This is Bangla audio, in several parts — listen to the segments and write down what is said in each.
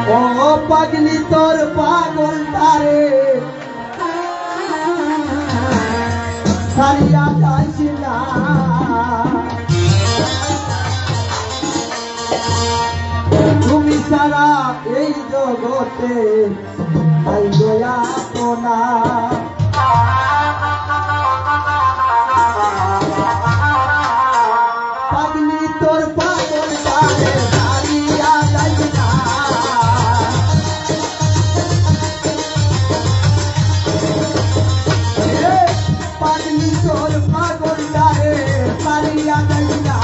ও পাগলি তোর পাগলটারে ছাড়িয়া যাইস না। তুমি ছাড়া এই জগতে নাই দয়া কোনা। পাগলি তোর পাগলটারে ছাড়িয়া যাইস না। পাগলি তোর পাগলটারে ছাড়িয়া যাইস না।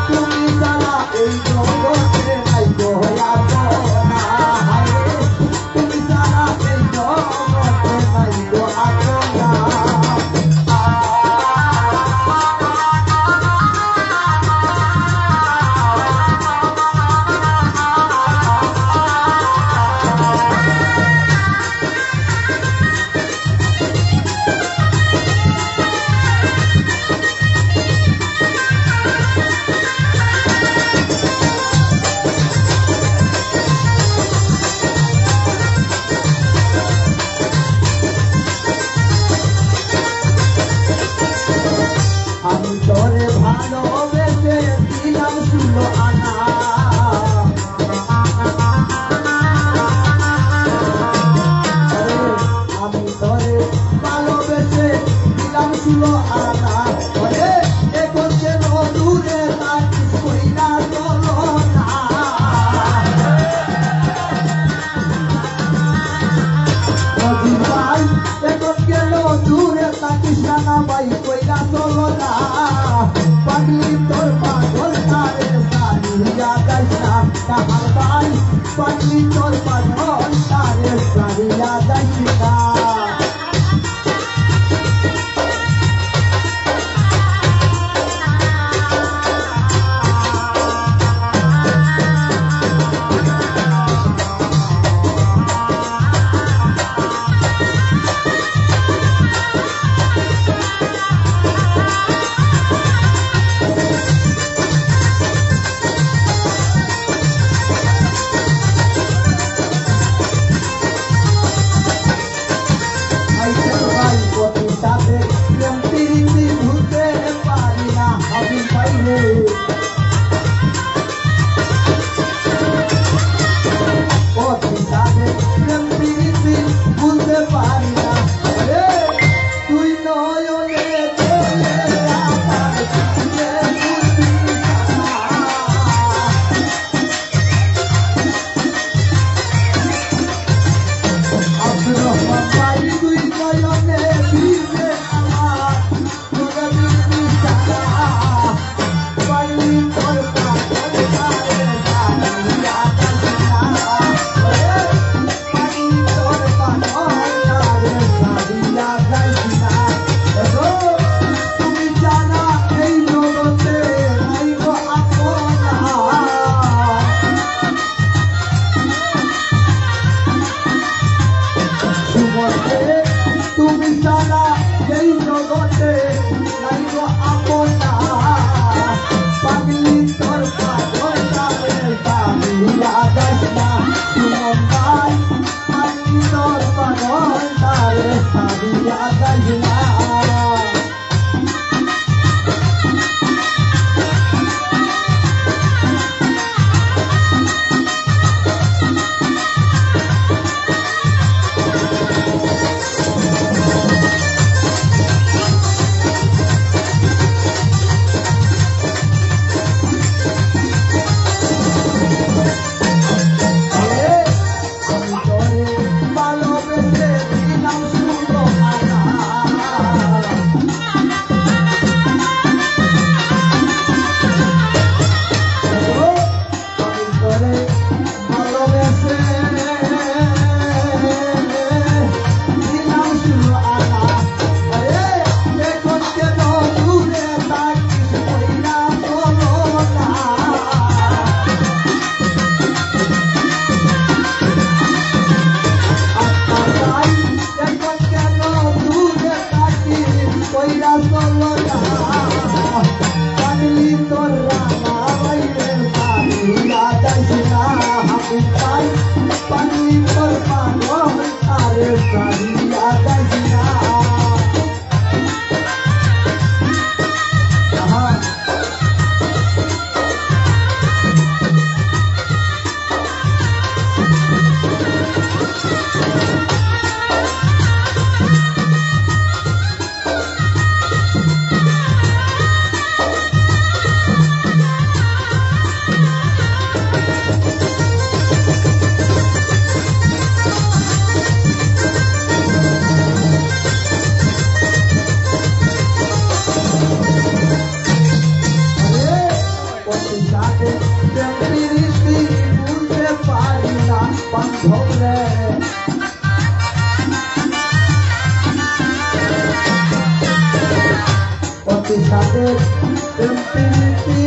তুমি ছাড়া এই জগতে নাই দয়া কোনা। তুমি ছাড়া এই জগতে নাই দয়া কোনা। আমি তোরে ভালোবেসে দিলাম 16 আনা। আমি তোরে ভালোবেসে দিলাম 16 আনা। এখন কেন দূরে থাকিস কইরা চলো না। ভাই এখন কেন দূরে থাকিস না ভাই কইরা চলো না। পাগলি তোর পাগলটারে ছাড়িয়া যাইস না। কাহার ভাই পাগলি তোর পাগলটারে ছাড়িয়া যাইস না। তুমি ছাড়া এই জগতে নাই গো আপনা। পাগলি তোর পাগলটারে ছাড়িয়া যাইস না। সুমন ভাই পাগলি তোর পাগলটারে ছাড়িয়া যাইস না। ভালোবেসে দিলাম 16 আনা। বান্ধব রে অতি সাথে প্রেম প্রীতি